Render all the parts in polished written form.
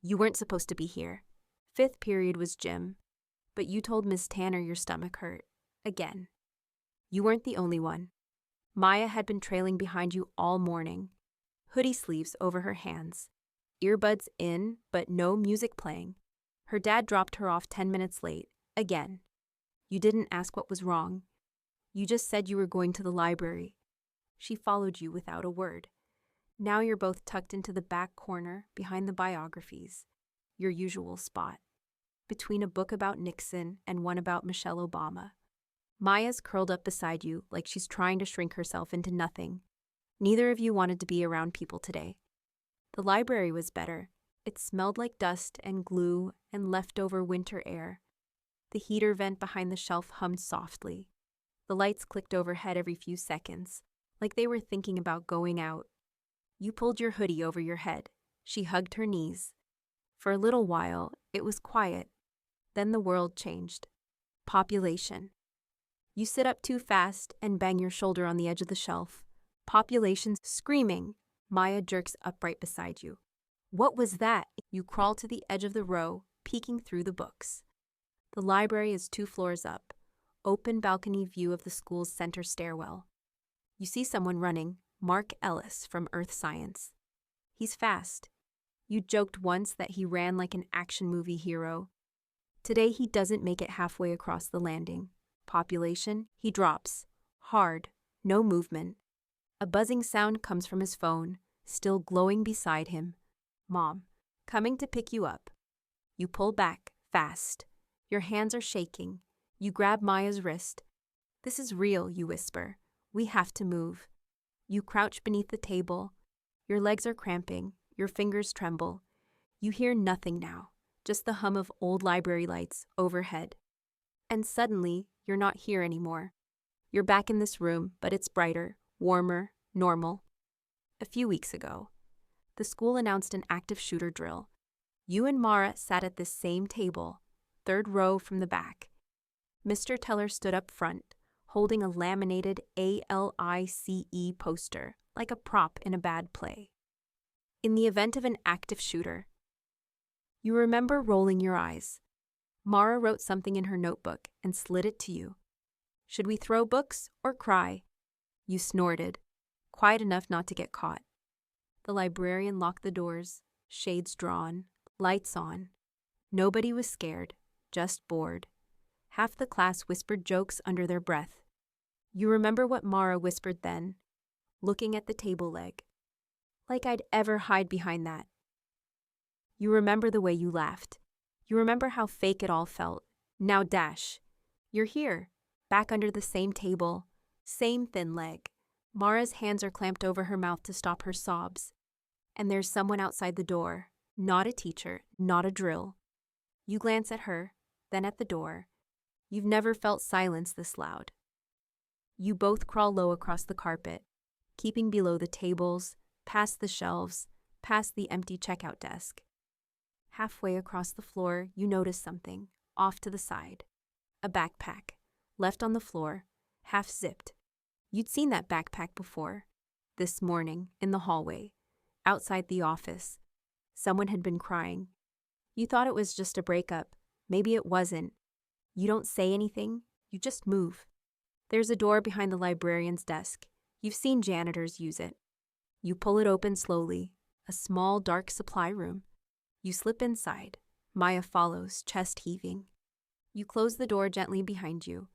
You weren't supposed to be here. Fifth period was gym, but you told Miss Tanner your stomach hurt. Again. You weren't the only one. Maya had been trailing behind you all morning, hoodie sleeves over her hands, earbuds in, but no music playing. Her dad dropped her off 10 minutes late, again. You didn't ask what was wrong. You just said you were going to the library. She followed you without a word. Now you're both tucked into the back corner behind the biographies, your usual spot, between a book about Nixon and one about Michelle Obama. Maya's curled up beside you like she's trying to shrink herself into nothing. Neither of you wanted to be around people today. The library was better. It smelled like dust and glue and leftover winter air. The heater vent behind the shelf hummed softly. The lights clicked overhead every few seconds, like they were thinking about going out. You pulled your hoodie over your head. She hugged her knees. For a little while, it was quiet. Then the world changed. Population. You sit up too fast and bang your shoulder on the edge of the shelf. Population screaming. Maya jerks upright beside you. What was that? You crawl to the edge of the row, peeking through the books. The library is 2 floors up. Open balcony view of the school's center stairwell. You see someone running, Mark Ellis from Earth Science. He's fast. You joked once that he ran like an action movie hero. Today he doesn't make it halfway across the landing. Population, he drops. Hard, no movement. A buzzing sound comes from his phone, still glowing beside him. Mom, coming to pick you up. You pull back, fast. Your hands are shaking. You grab Maya's wrist. This is real, you whisper. We have to move. You crouch beneath the table. Your legs are cramping. Your fingers tremble. You hear nothing now, just the hum of old library lights overhead. And suddenly, you're not here anymore. You're back in this room, but it's brighter, warmer, normal. A few weeks ago, the school announced an active shooter drill. You and Mara sat at this same table, 3rd row from the back. Mr. Teller stood up front, holding a laminated ALICE poster, like a prop in a bad play. In the event of an active shooter. You remember rolling your eyes. Mara wrote something in her notebook and slid it to you. Should we throw books or cry? You snorted, quiet enough not to get caught. The librarian locked the doors, shades drawn, lights on. Nobody was scared, just bored. Half the class whispered jokes under their breath. You remember what Mara whispered then, looking at the table leg. Like I'd ever hide behind that. You remember the way you laughed. You remember how fake it all felt. Now dash. You're here, back under the same table, same thin leg. Mara's hands are clamped over her mouth to stop her sobs. And there's someone outside the door, not a teacher, not a drill. You glance at her, then at the door. You've never felt silence this loud. You both crawl low across the carpet, keeping below the tables, past the shelves, past the empty checkout desk. Halfway across the floor, you notice something, off to the side. A backpack, left on the floor, half zipped. You'd seen that backpack before. This morning, in the hallway, outside the office. Someone had been crying. You thought it was just a breakup. Maybe it wasn't. You don't say anything, you just move. There's a door behind the librarian's desk. You've seen janitors use it. You pull it open slowly, a small, dark supply room. You slip inside. Maya follows, chest heaving. You close the door gently behind you.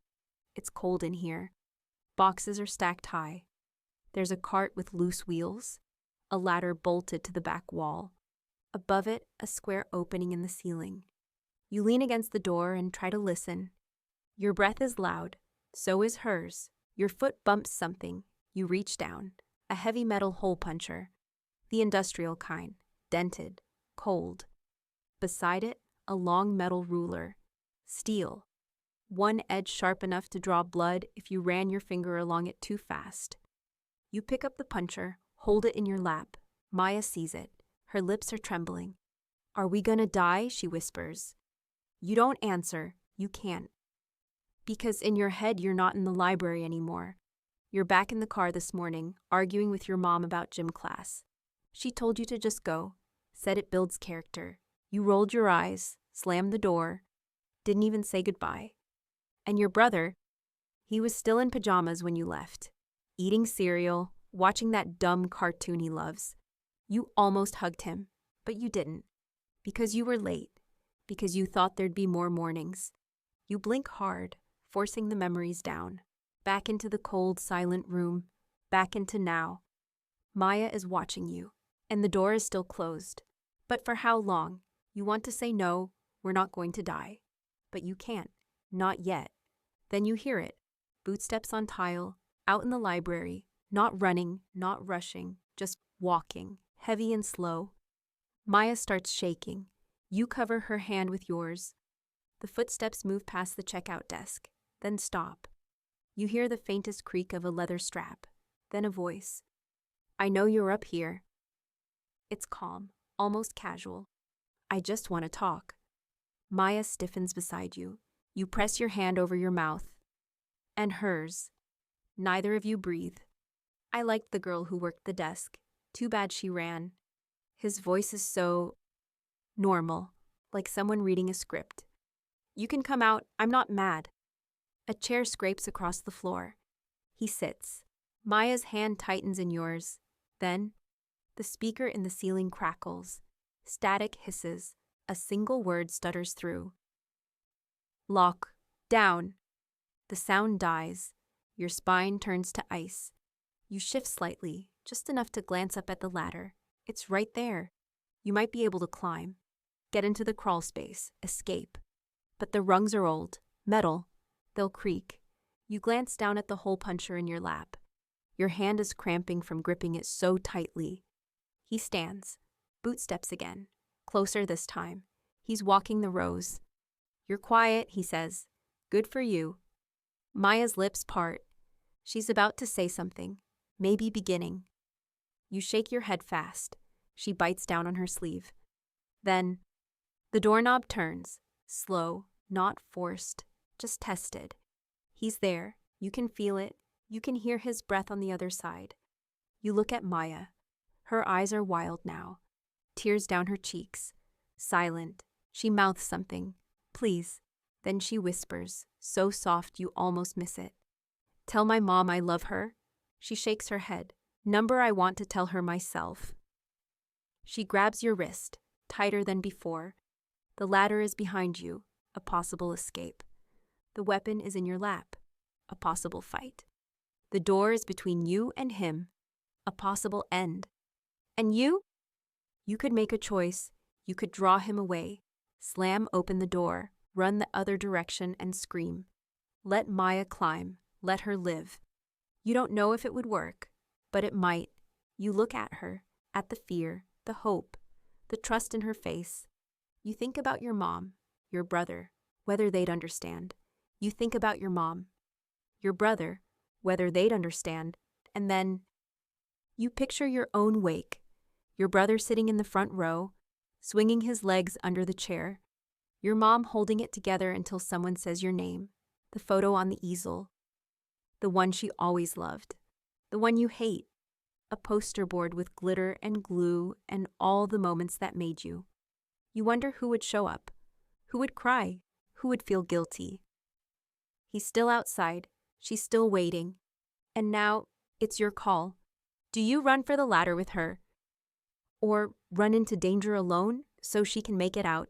It's cold in here. Boxes are stacked high. There's a cart with loose wheels, a ladder bolted to the back wall. Above it, a square opening in the ceiling. You lean against the door and try to listen. Your breath is loud, so is hers. Your foot bumps something. You reach down. A heavy metal hole puncher. The industrial kind, dented, cold. Beside it, a long metal ruler. Steel. One edge sharp enough to draw blood if you ran your finger along it too fast. You pick up the puncher, hold it in your lap. Maya sees it. Her lips are trembling. "Are we gonna die?" she whispers. You don't answer. You can't. Because in your head, you're not in the library anymore. You're back in the car this morning, arguing with your mom about gym class. She told you to just go, said it builds character. You rolled your eyes, slammed the door, didn't even say goodbye. And your brother, he was still in pajamas when you left, eating cereal, watching that dumb cartoon he loves. You almost hugged him, but you didn't, because you were late, because you thought there'd be more mornings. You blink hard, forcing the memories down, back into the cold, silent room, back into now. Maya is watching you, and the door is still closed. But for how long? You want to say no, we're not going to die. But you can't, not yet. Then you hear it, footsteps on tile, out in the library, not running, not rushing, just walking, heavy and slow. Maya starts shaking. You cover her hand with yours. The footsteps move past the checkout desk, then stop. You hear the faintest creak of a leather strap, then a voice. I know you're up here. It's calm, almost casual. I just want to talk. Maya stiffens beside you. You press your hand over your mouth. And hers. Neither of you breathe. I liked the girl who worked the desk. Too bad she ran. His voice is so normal, like someone reading a script. You can come out, I'm not mad. A chair scrapes across the floor. He sits. Maya's hand tightens in yours. Then, the speaker in the ceiling crackles. Static hisses. A single word stutters through. Lock. Down. The sound dies. Your spine turns to ice. You shift slightly, just enough to glance up at the ladder. It's right there. You might be able to climb. Get into the crawl space. Escape. But the rungs are old. Metal. They'll creak. You glance down at the hole puncher in your lap. Your hand is cramping from gripping it so tightly. He stands. Bootsteps again. Closer this time. He's walking the rows. You're quiet, he says. Good for you. Maya's lips part. She's about to say something. Maybe beginning. You shake your head fast. She bites down on her sleeve. Then, the doorknob turns. Slow, not forced, just tested. He's there. You can feel it. You can hear his breath on the other side. You look at Maya. Her eyes are wild now. Tears down her cheeks. Silent. She mouths something. Please. Then she whispers, so soft you almost miss it. Tell my mom I love her. She shakes her head. Number I want to tell her myself. She grabs your wrist, tighter than before. The ladder is behind you, a possible escape. The weapon is in your lap, a possible fight. The door is between you and him, a possible end. And you? You could make a choice. You could draw him away, slam open the door, run the other direction and scream. Let Maya climb. Let her live. You don't know if it would work, but it might. You look at her, at the fear, the hope, the trust in her face. You think about your mom, your brother, whether they'd understand. You think about your mom, your brother, whether they'd understand, and then you picture your own wake, your brother sitting in the front row, swinging his legs under the chair, your mom holding it together until someone says your name, the photo on the easel, the one she always loved, the one you hate, a poster board with glitter and glue and all the moments that made you. You wonder who would show up, who would cry, who would feel guilty. He's still outside. She's still waiting. And now it's your call. Do you run for the ladder with her? Or run into danger alone so she can make it out?